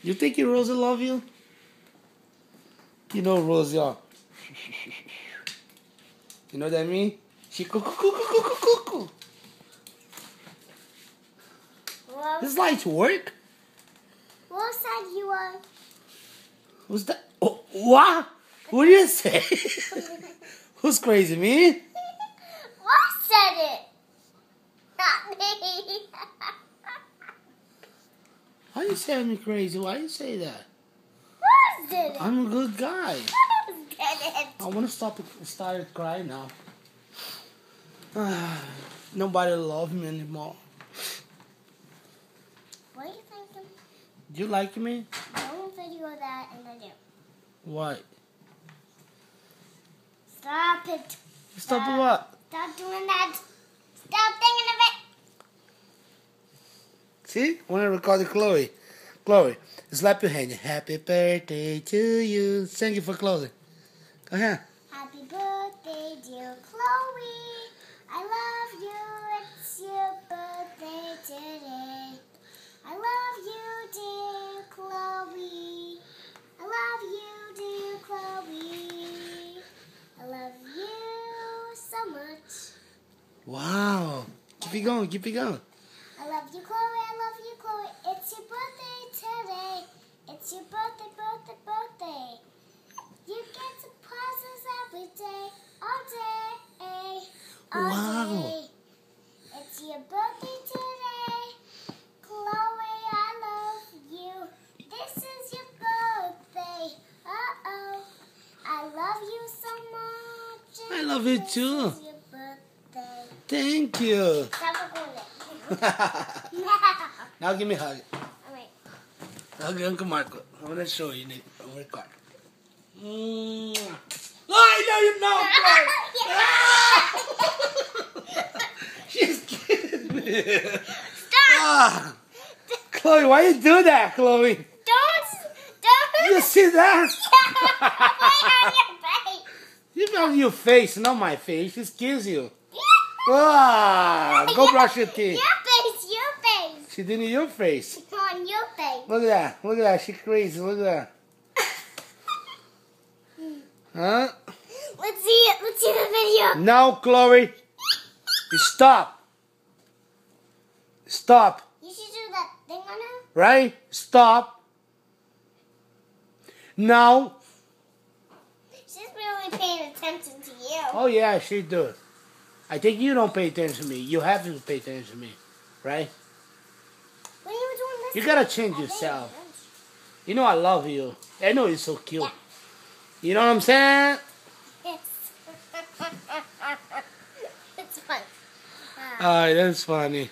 You think your Rosie love you? You know Rosie, you know what I mean? She cuckoo. This lights work? What side you on? Who's that? Oh, what? What do you say? Who's crazy, me? What said it? Not me. Why you say I'm crazy? Why you say that? What did it? I'm a good guy. What did it? I want to start crying now. Nobody love me anymore. What are you thinking? You like me? Don't video that and I do. What? Stop it. Stop what? Stop doing that. Stop thinking of it. See? I want to record Chloe. Chloe, slap your hand. Happy birthday to you. Thank you for Chloe. Go ahead. Happy birthday, dear Chloe. I love you. It's your birthday today. I love you, dear Chloe. I love you, dear Chloe. I love you so much. Wow. Keep it going. Keep it going. I love you, Chloe. I love you, Chloe. It's your birthday today. It's your birthday, birthday, birthday. You get some presents every day, all day, all Wow. day. It's your birthday today. Chloe, I love you. This is your birthday. Uh-oh. I love you so much. I love you too. This is your birthday. Thank you. Stop recording. Now give me a hug. Alright. Hug Uncle Marco. I want to show you, Nick. I want to record. I know you know, Chloe. She's kidding me. Stop! Chloe, why you do that, Chloe? Don't! You see that? Yeah, You know your face, not my face. Just kiss you. Yeah. Go brush your teeth. Your face. She did in your face. On your face. Look at that. Look at that. She's crazy. Look at that. Huh? Let's see it. Let's see the video. No, Chloe. You stop. Stop. You should do that thing on her. Right? Stop. No. She's really paying attention to you. Oh, yeah, she do. I think you don't pay attention to me. You have to pay attention to me. Right? When you were doing this, You gotta change yourself. You know I love you. I know you're so cute. Yeah. You know what I'm saying? Yes. It's fun. Alright, that's funny.